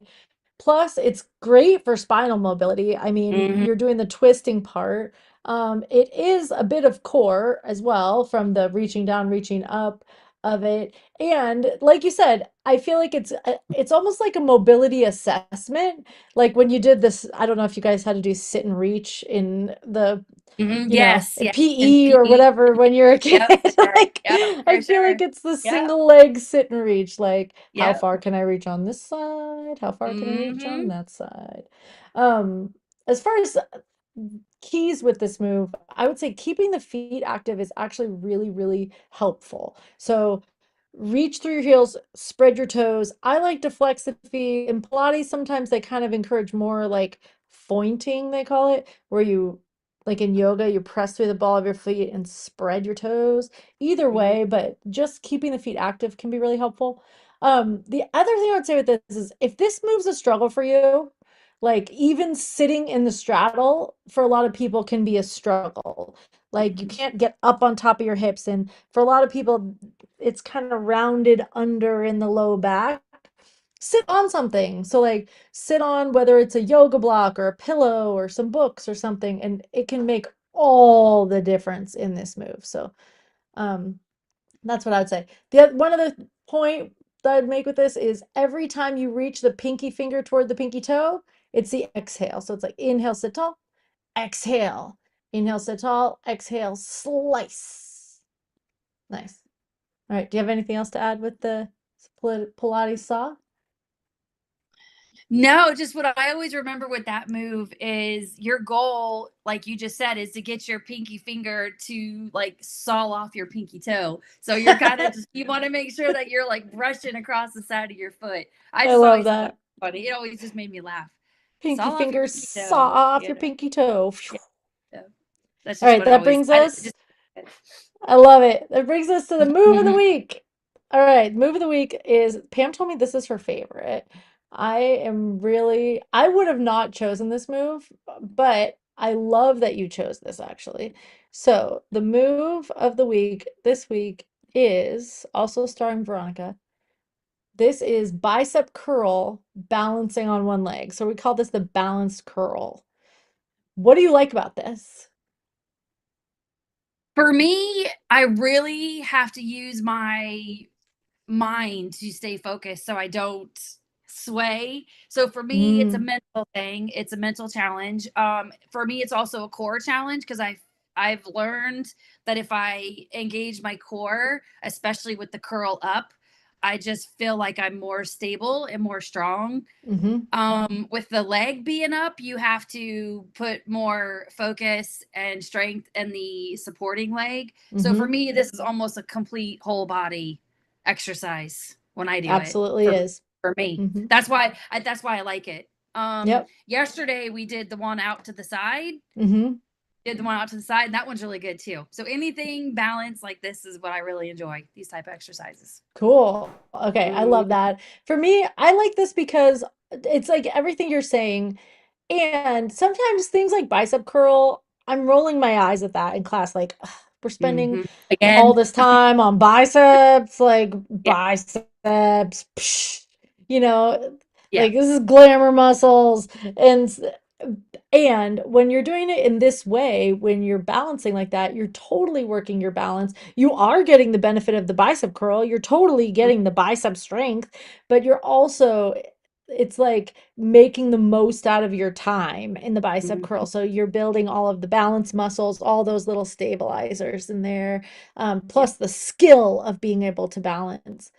Plus, it's great for spinal mobility. I mean, Mhm. you're doing the twisting part. It is a bit of core as well from the reaching down, reaching up of it. And like you said, I feel like it's almost like a mobility assessment. Like when you did this, I don't know if you guys had to do sit and reach in the Yes, in yeah, and PE or PE. whatever when you're a kid. Yep, for sure. Like, Yep, I for feel like sure. it's the Yep, single leg sit and reach. Like, how yep. far can I reach on this side? How far can I reach on Mhm. that side? Um, as far as keys with this move, I would say keeping the feet active is actually really, really helpful. So reach through your heels, spread your toes. I like to flex the feet. In Pilates, sometimes they kind of encourage more like fointing, they call it, where you, like in yoga, you press through the ball of your feet and spread your toes. Either Mhm. way, but just keeping the feet active can be really helpful. The other thing I would say with this is if this move's a struggle for you, like even sitting in the straddle for a lot of people can be a struggle. Like you Mhm. can't get up on top of your hips. And for a lot of people, it's kind of rounded under in the low back. Sit on something. So like sit on whether it's a yoga block or a pillow or some books or something, and it can make all the difference in this move. So um that's what I would say. One other point that I'd make with this is every time you reach the pinky finger toward the pinky toe, it's the exhale. So it's like inhale, sit tall, exhale, inhale, sit tall, exhale, slice. Nice. All right. Do you have anything else to add with the Pilates saw? No, just what I always remember with that move is your goal, like you just said, is to get your pinky finger to like saw off your pinky toe. So you're kind of just, you want to make sure that you're like brushing across the side of your foot. I I just love always thought that that. was funny. It always just made me laugh. Saw Pinky off your finger pinky saw toe. off your Yeah. pinky toe. Yeah. Yeah. That's All just right. what I That always, brings I us just, I love it. That brings us to the move of the Mhm. week. All right, move of the week is Pam told me this is her favorite. I would have not chosen this move, but I love that you chose this actually. So, the move of the week this week is also starring Veronica. This is bicep curl balancing on one leg. So, we call this the balanced curl. What do you like about this? For me, I really have to use my mind to stay focused so I don't sway. So for me, it's a Mm, mental thing. It's a mental challenge. For me, it's also a core challenge because I've learned that if I engage my core, especially with the curl up, I just feel like I'm more stable and more strong. mm-hmm, With the leg being up, you have to put more focus and strength in the supporting leg. So for mm-hmm. me, this is almost a complete whole body exercise when I do it. Absolutely is. For me, Mm-hmm. that's why I like it. Yep. Yesterday we did the one out to the side. Mm-hmm. Did the one out to the side, and that one's really good too. So anything balanced like this is what I really enjoy. These type of exercises. Cool. Okay, I love Mm, that. For me, I like this because it's like everything you're saying. And sometimes things like bicep curl, I'm rolling my eyes at that in class. Like, ugh, we're spending mhm. all Again, this time on biceps, like yeah, biceps, psh, you know, yeah. like this is glamour muscles. And when you're doing it in this way, when you're balancing like that, you're totally working your balance. You are getting the benefit of the bicep curl. You're totally getting the bicep strength, but you're also, it's like making the most out of your time in the bicep curl. Mhm. So you're building all of the balance muscles, all those little stabilizers in there, Yep. plus the skill of being able to balance.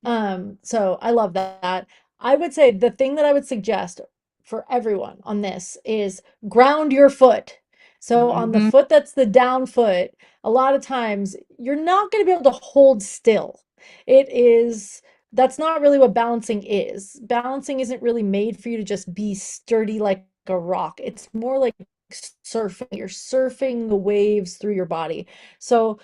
Yep. So I love that. I would say the thing that I would suggest for everyone on this is ground your foot. So on the Mhm. foot that's the down foot, a lot of times you're not going to be able to hold still. It is That's not really what balancing is. Balancing isn't really made for you to just be sturdy like a rock. It's more like surfing. You're surfing the waves through your body. So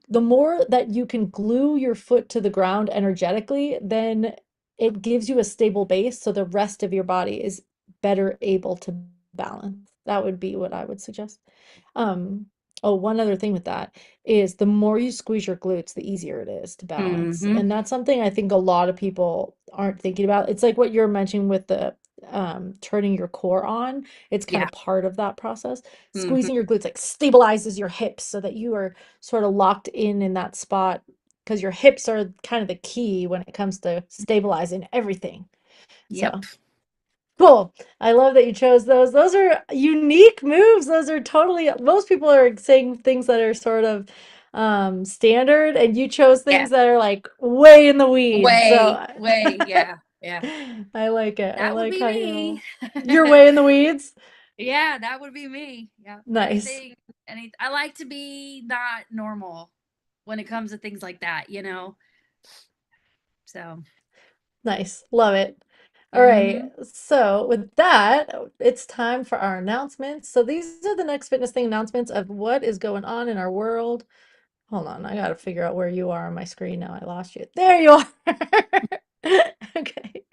the more that you can glue your foot to the ground energetically, then it gives you a stable base so the rest of your body is better able to balance. That would be what I would suggest. Um, oh, one other thing with that is the more you squeeze your glutes, the easier it is to balance. Mhm. And that's something I think a lot of people aren't thinking about. It's like what you're mentioning with the turning your core on. It's kind Yeah. of part of that process. Hmm. Squeezing your glutes like stabilizes your hips so that you are sort of locked in that spot because your hips are kind of the key when it comes to stabilizing everything. Yep. So cool. I love that you chose those. Those are unique moves. Those are totally, most people are saying things that are sort of standard, and you chose Yeah. things that are like way in the weeds. So Way. Yeah. Yeah. I like it. I That would like be how me. you're way in the weeds. Yeah, that would be me. Yeah. Nice. I like to be not normal when it comes to things like that, you know? So, Nice. Love it. All right. mhm. So with that, it's time for our announcements. So these are the next fitness thing announcements of what is going on in our world. Hold on, I gotta figure out where you are on my screen now. I lost you. There you are. Okay,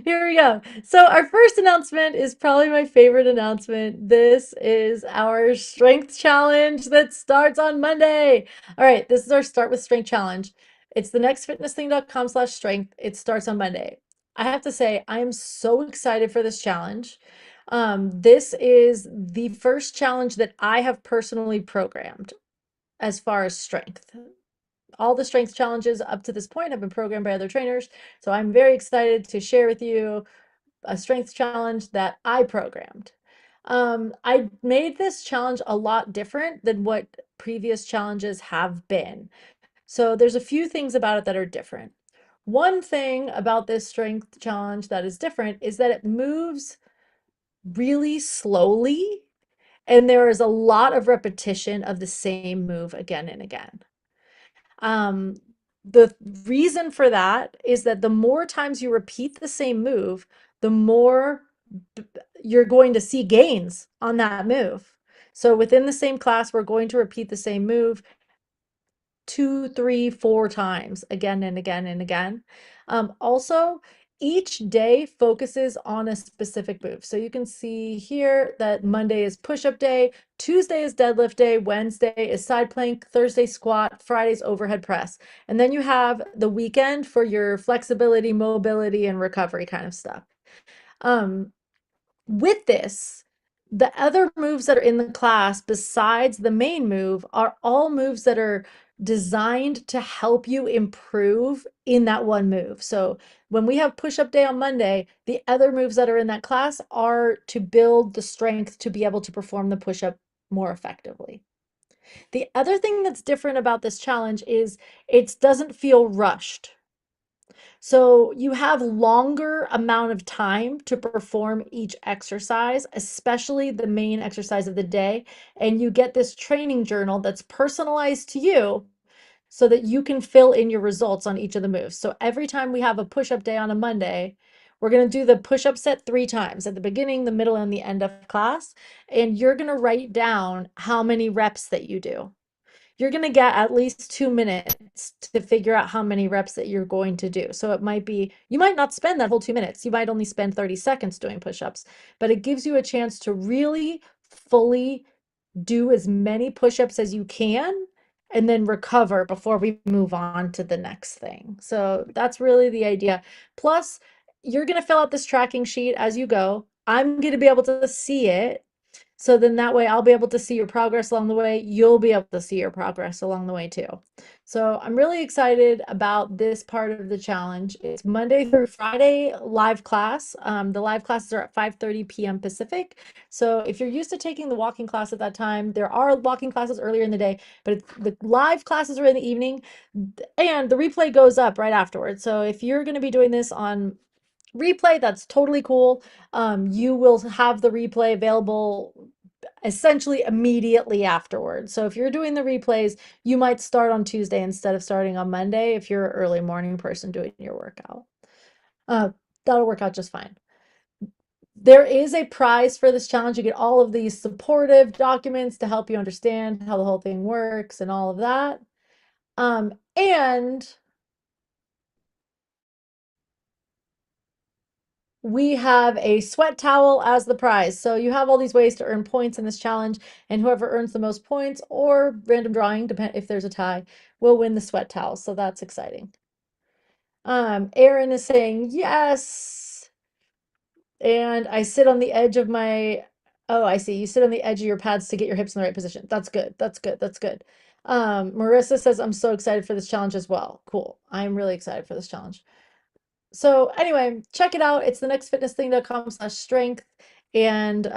here we go. So our first announcement is probably my favorite announcement. This is our strength challenge that starts on Monday. All right, this is our Start with Strength challenge. It's the nextfitnessthing.com/strength. It starts on Monday. I have to say, I am so excited for this challenge. This is the first challenge that I have personally programmed as far as strength. All the strength challenges up to this point have been programmed by other trainers. So I'm very excited to share with you a strength challenge that I programmed. I made this challenge a lot different than what previous challenges have been. So there's a few things about it that are different. One thing about this strength challenge that is different is that it moves really slowly and there is a lot of repetition of the same move again and again. Um, the reason for that is that the more times you repeat the same move, the more you're going to see gains on that move. So within the same class, we're going to repeat the same move two, three, four times again and again and again. Also, each day focuses on a specific move. So you can see here that Monday is push-up day, Tuesday is deadlift day, Wednesday is side plank, Thursday squat, Friday's overhead press. And then you have the weekend for your flexibility, mobility, and recovery kind of stuff. Um, with this, the other moves that are in the class besides the main move are all moves that are designed to help you improve in that one move. So when we have push-up day on Monday, the other moves that are in that class are to build the strength to be able to perform the push-up more effectively. The other thing that's different about this challenge is it doesn't feel rushed. So you have longer amount of time to perform each exercise, especially the main exercise of the day. And you get this training journal that's personalized to you so that you can fill in your results on each of the moves. So every time we have a push-up day on a Monday, we're going to do the push-up set 3 times at the beginning, the middle, and the end of class. And you're going to write down how many reps that you do. You're going to get at least 2 minutes to figure out how many reps that you're going to do. So it might be, you might not spend that whole 2 minutes. You might only spend 30 seconds doing push-ups, but it gives you a chance to really fully do as many push-ups as you can and then recover before we move on to the next thing. So that's really the idea. Plus, you're going to fill out this tracking sheet as you go. I'm going to be able to see it, so then that way I'll be able to see your progress along the way. You'll be able to see your progress along the way too. So I'm really excited about this part of the challenge. It's Monday through Friday live class. The live classes are at 5:30 p.m. Pacific. So if you're used to taking the walking class at that time, there are walking classes earlier in the day, but the live classes are in the evening and the replay goes up right afterwards. So if you're going to be doing this on replay, that's totally cool. You will have the replay available essentially immediately afterwards. So if you're doing the replays, you might start on Tuesday instead of starting on Monday if you're an early morning person doing your workout. Uh, that'll work out just fine. There is a prize for this challenge. You get all of these supportive documents to help you understand how the whole thing works and all of that. And we have a sweat towel as the prize. So you have all these ways to earn points in this challenge, and whoever earns the most points or random drawing, depend if there's a tie, will win the sweat towel. So that's exciting. Aaron is saying yes. And I sit on the edge of my, oh, I see. You sit on the edge of your pads to get your hips in the right position. That's good. That's good. That's good. Marissa says, I'm so excited for this challenge as well. Cool. I'm really excited for this challenge. So anyway, check it out. It's the nextfitnessthing.com/strength. And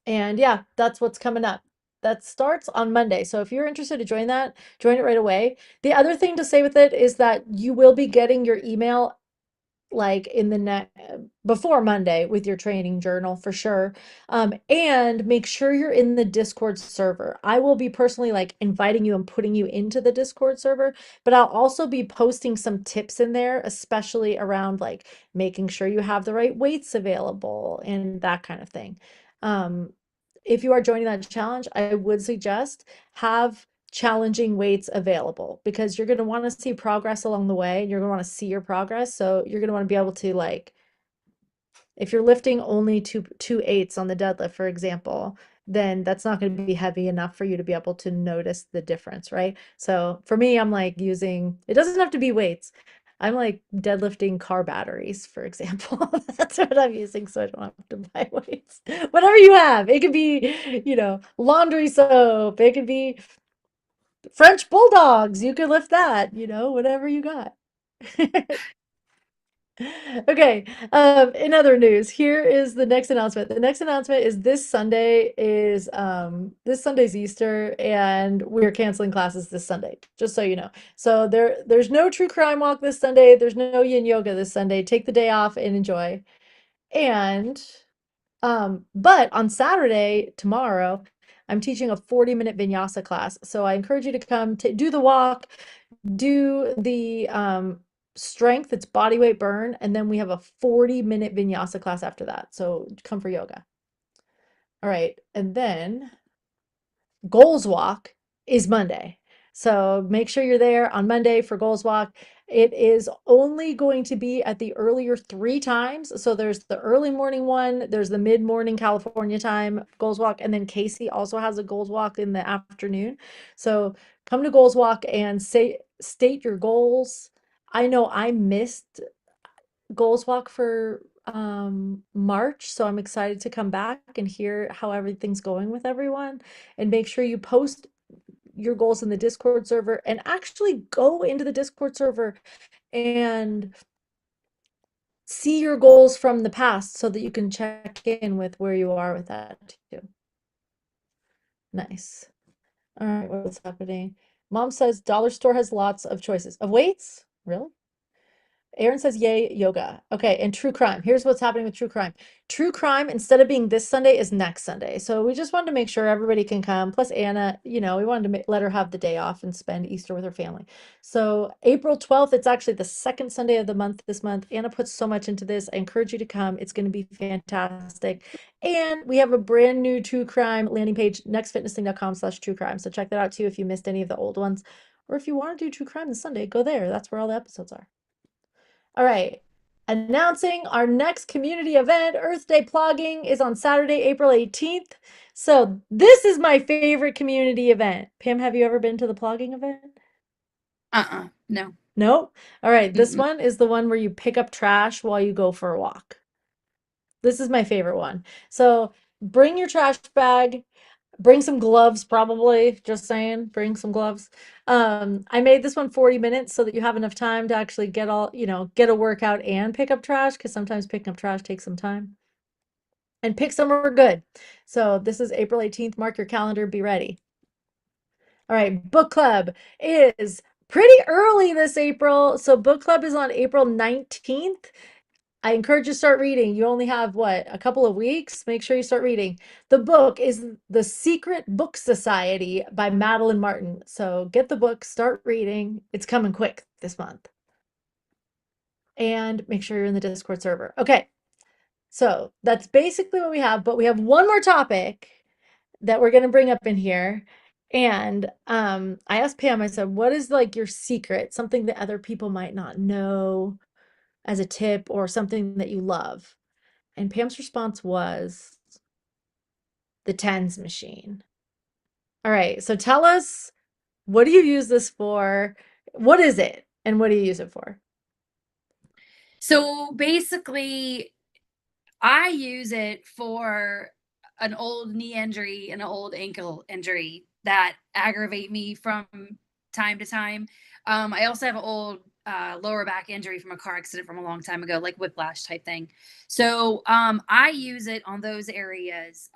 and yeah, that's what's coming up. That starts on Monday. So if you're interested to join that, join it right away. The other thing to say with it is that you will be getting your email like in the net before Monday with your training journal for sure. And make sure you're in the Discord server. I will be personally like inviting you and putting you into the Discord server, but I'll also be posting some tips in there, especially around like making sure you have the right weights available and that kind of thing. Um, if you are joining that challenge, I would suggest have challenging weights available because you're going to want to see progress along the way and you're going to want to see your progress. So you're going to want to be able to like, if you're lifting only two eights on the deadlift, for example, then that's not going to be heavy enough for you to be able to notice the difference, right? So for me, I'm like using, it doesn't have to be weights. I'm like deadlifting car batteries, for example. That's what I'm using, so I don't have to buy weights. Whatever you have, it could be, laundry soap. It could be French bulldogs. You could lift that, whatever you got. Okay. In other news, here is the next announcement. The next announcement is this Sunday's Easter, and we're canceling classes this Sunday, just so you know. So there's no true crime walk this Sunday. There's no yin yoga this Sunday. Take the day off and enjoy. And but on Saturday, tomorrow, I'm teaching a 40-minute vinyasa class. So I encourage you to come to do the walk, do the strength, it's body weight burn, and then we have a 40-minute vinyasa class after that. So come for yoga. All right. And then Goals Walk is Monday. So make sure you're there on Monday for Goals Walk. It is only going to be at the earlier three times. So there's the early morning one, there's the mid-morning California time Goals Walk, and then Casey also has a Goals Walk in the afternoon. So come to Goals Walk and state your goals. I know I missed Goals Walk for March, so I'm excited to come back and hear how everything's going with everyone, and make sure you post your goals in the Discord server and actually go into the Discord server and see your goals from the past so that you can check in with where you are with that too. Nice. All right, what's happening? Mom says dollar store has lots of choices of weights. Really? Aaron says, yay, yoga. Okay, and true crime. Here's what's happening with true crime. True crime, instead of being this Sunday, is next Sunday. So we just wanted to make sure everybody can come. Plus, Anna, we wanted to let her have the day off and spend Easter with her family. So April 12th, it's actually the second Sunday of the month this month. Anna puts so much into this. I encourage you to come. It's going to be fantastic. And we have a brand new true crime landing page, nextfitnessthing.com/true crime. So check that out too if you missed any of the old ones. Or if you want to do true crime this Sunday, go there. That's where all the episodes are. All right. Announcing our next community event, Earth Day Plogging, is on Saturday, April 18th. So this is my favorite community event. Pam, have you ever been to the plogging event? No. No? All right. This Mm-mm. one is the one where you pick up trash while you go for a walk. This is my favorite one. So bring your trash bag, bring some gloves, probably. Just saying, bring some gloves. I made this one 40 minutes so that you have enough time to actually get a workout and pick up trash, because sometimes picking up trash takes some time. And pick somewhere good. So this is April 18th. Mark your calendar, be ready. All right, book club is pretty early this April. So book club is on April 19th. I encourage you to start reading. You only have what, a couple of weeks? Make sure you start reading. The book is The Secret Book Society by Madeline Martin. So get the book, start reading. It's coming quick this month. And make sure you're in the Discord server. Okay. So that's basically what we have, but we have one more topic that we're going to bring up in here. And I asked Pam, I said, what is like your secret, something that other people might not know as a tip or something that you love? And Pam's response was the tens machine. All right, so tell us, what do you use this for? What is it? And what do you use it for? So basically, I use it for an old knee injury and an old ankle injury that aggravate me from time to time. I also have an old lower back injury from a car accident from a long time ago, like whiplash type thing. So I use it on those areas.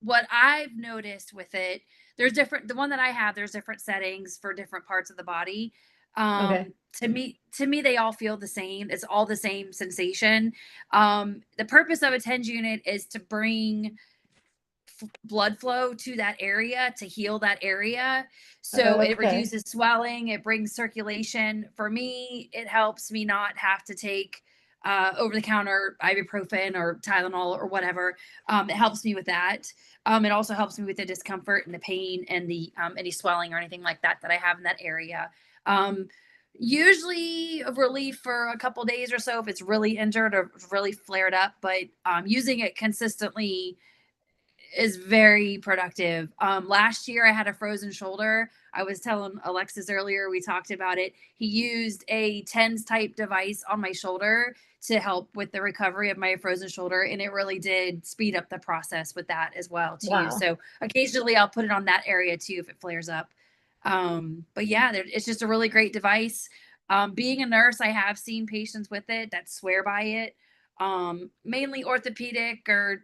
What I've noticed with it, the one that I have, there's different settings for different parts of the body. Okay. To me, they all feel the same. It's all the same sensation. The purpose of a TENS unit is to bring blood flow to that area, to heal that area. So it Okay. reduces swelling, it brings circulation. For me, it helps me not have to take over the counter ibuprofen or Tylenol or whatever. It helps me with that. It also helps me with the discomfort and the pain and the any swelling or anything like that I have in that area. Um, Usually a relief for a couple days or so if it's really injured or really flared up, but using it consistently is very productive. Last year I had a frozen shoulder. I was telling Alexis earlier, we talked about it. He used a TENS type device on my shoulder to help with the recovery of my frozen shoulder. And it really did speed up the process with that as well, too. Wow. So occasionally I'll put it on that area too if it flares up. But yeah, it's just a really great device. Being a nurse, I have seen patients with it that swear by it. Mainly orthopedic or,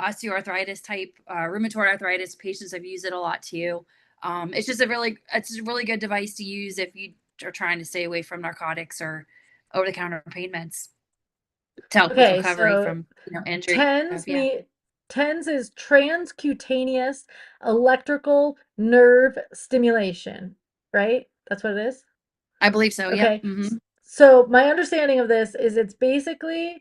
osteoarthritis type, rheumatoid arthritis patients have used it a lot too. It's a really good device to use if you are trying to stay away from narcotics or over the counter pain meds to help with Okay, recovery so from, injury stuff. TENS Yeah, me TENS is transcutaneous electrical nerve stimulation, right? That's what it is? I believe so. Yep. Okay. So my understanding of this is it's basically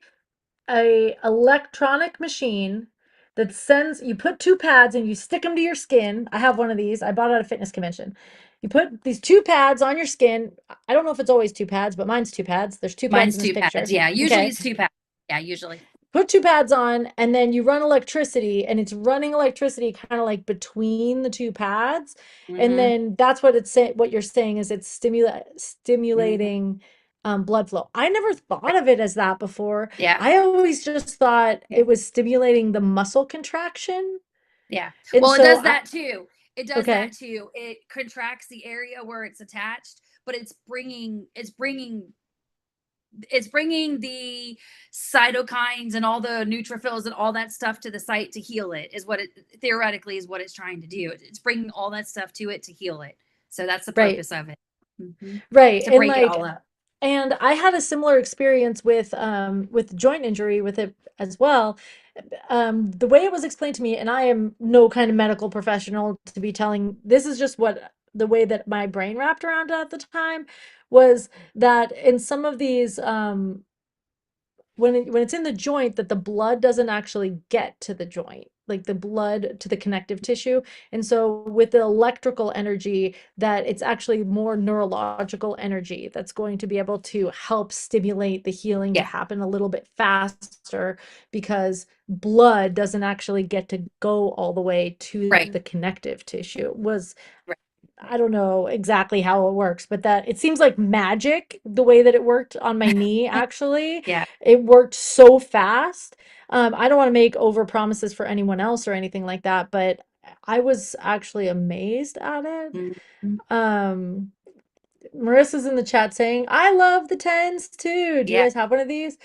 a electronic machine that sends you put two pads and you stick them to your skin. I have one of these. I bought it at a fitness convention. You put these two pads on your skin. I don't know if it's always two pads, but mine's two pads. There's two pads Mine's in this two pads. picture. Yeah, usually Okay. it's two pads. Yeah, usually. Put two pads on and then you run electricity and it's running electricity kind of like between the two pads. And Hmm. then that's what it's saying. What you're saying is it's Hmm. stimulating blood flow. I never thought of it as that before. Yeah. I always just thought Yeah. it was stimulating the muscle contraction. Yeah. And Well, it so does I, that too. It does that okay, too. It contracts the area where it's attached, but it's bringing the cytokines and all the neutrophils and all that stuff to the site to heal it is what it theoretically is what it's trying to do. It's bringing all that stuff to it to heal it. So that's the right. purpose of it. Hmm. Right. To And break it like all up. and I had a similar experience with joint injury with it as well. The way it was explained to me, and I am no kind of medical professional to be telling, this is just what the way that my brain wrapped around it at the time was that in some of these when it's in the joint that the blood doesn't actually get to the joint, like the blood to the connective tissue. And so with the electrical energy, that it's actually more neurological energy that's going to be able to help stimulate the healing to Yeah. happen a little bit faster because blood doesn't actually get to go all the way to Right. the connective tissue was Right. I don't know exactly how it works, but that it seems like magic the way that it worked on my knee, actually. Yeah. It worked so fast. I don't want to make over promises for anyone else or anything like that, but I was actually amazed at it. Mhm. Um, Marissa's in the chat saying, I love the tens too. Do you Yeah. guys have one of these?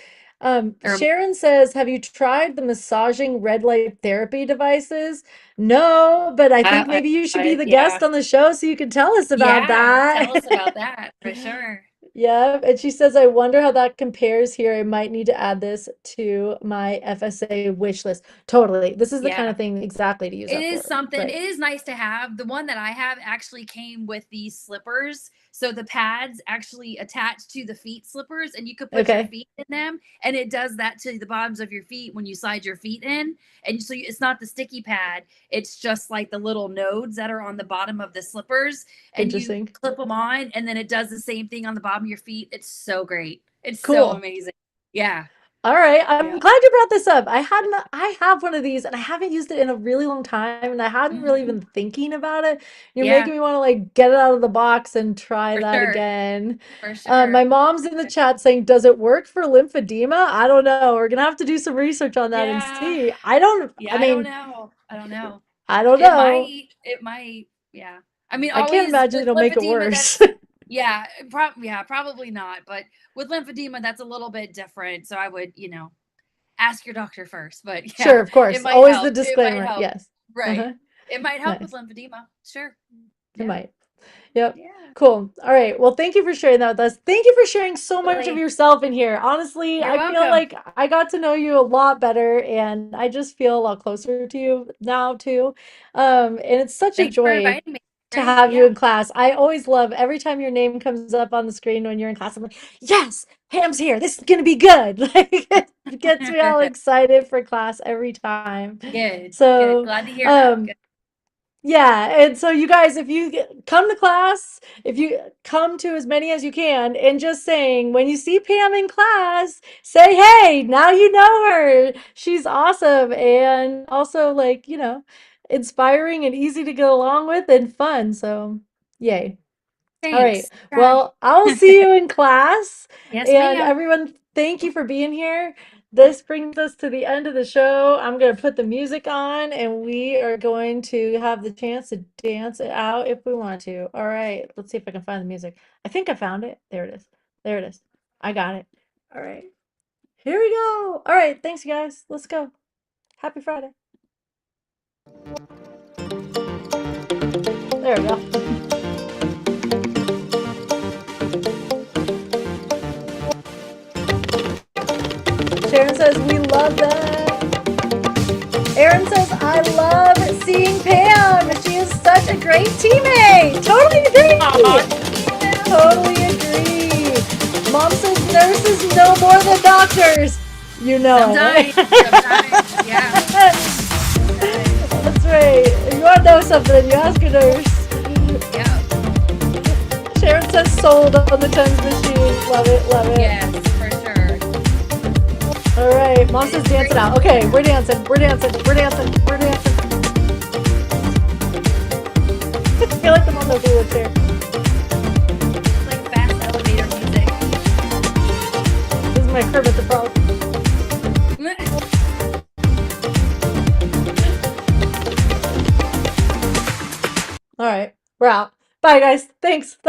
Or Sharon says, have you tried the massaging red light therapy devices? No, but I think maybe you should be the yeah. guest on the show so you can tell us about Yeah. Tell that. us about that for sure. Yeah, and she says, I wonder how that compares here. I might need to add this to my FSA wish list. Totally. This is the kind Yeah. of thing exactly to use It that is for. something. It Right. is nice to have. The one that I have actually came with these slippers. So the pads actually attach to the feet slippers and you could put your Okay. feet in them and it does that to the bottoms of your feet when you slide your feet in. And so it's not the sticky pad. It's just like the little nodes that are on the bottom of the slippers and you Interesting. clip them on and then it does the same thing on the bottom of your feet. It's so great. It's so Cool. amazing. Yeah. All right. I'm Yeah. glad you brought this up. I have one of these and I haven't used it in a really long time and I hadn't really Mhm. been thinking about it. You're Yeah, making me want to like get it out of the box and try for that sure. again. For sure. My mom's in the chat saying, "Does it work for lymphedema?" I don't know. We're gonna have to do some research on that and Yeah. see. I don't, Yeah, I I don't mean, know. I don't know. I don't It know. might. It might. Yeah. I mean, I can't always imagine with it'll make it lymphedema, worse. that's yeah, yeah, probably not. But with lymphedema, that's a little bit different. So I would, ask your doctor first. But Sure, yeah, of it course. might Always the help. It might disclaimer. help. Yes. Right. Uh-huh. It might help with Nice. lymphedema. Sure. It Yeah. might. Yep. Yeah. Cool. All right. Well, thank you for sharing that with us. Thank you for sharing so much of Really. yourself in here. Honestly, You're I feel welcome. like I got to know you a lot better and I just feel a lot closer to you now too. And it's such a Thanks for joy inviting me. to Great. have you Yeah. in class. I always love every time your name comes up on the screen when you're in class. I'm like, yes, Pam's here. This is gonna be good. Like it gets me all excited for class every time. Good. Good. So, Glad to hear that. um, Good. yeah, and so you guys, if you come to class, if you come to as many as you can, and just saying, when you see Pam in class, say, hey, now you know her. She's awesome. And also, like, inspiring and easy to get along with and fun. So, yay. All right. Thanks. Try. Well, I'll see you in class. Yes, And ma'am. everyone, thank you for being here. This brings us to the end of the show. I'm going to put the music on and we are going to have the chance to dance it out if we want to. All right. Let's see if I can find the music. I think I found it. There it is. There it is. I got it. All right. Here we go. All right. Thanks, you guys. Let's go. Happy Friday. There we go. Sharon says, we love that. Aaron says, I love seeing Pam. She is such a great teammate. Totally Aw, agree. thank you. Totally agree. Mom says nurses know more than doctors. You know it. Sometimes, sometimes, yeah. Sometimes. That's right. If you want to know something, you ask a nurse. Yeah. Sharon says sold on the tens machine. Love it, love it. Yes, for sure. All right. Mom It says is a dance great it out. team. Okay, we're dancing. We're dancing. We're dancing. We're dancing. I feel like the mom knows who lives here. It's like fast elevator music. This is my Kermit the Frog. All right, we're out. Bye, guys. Thanks.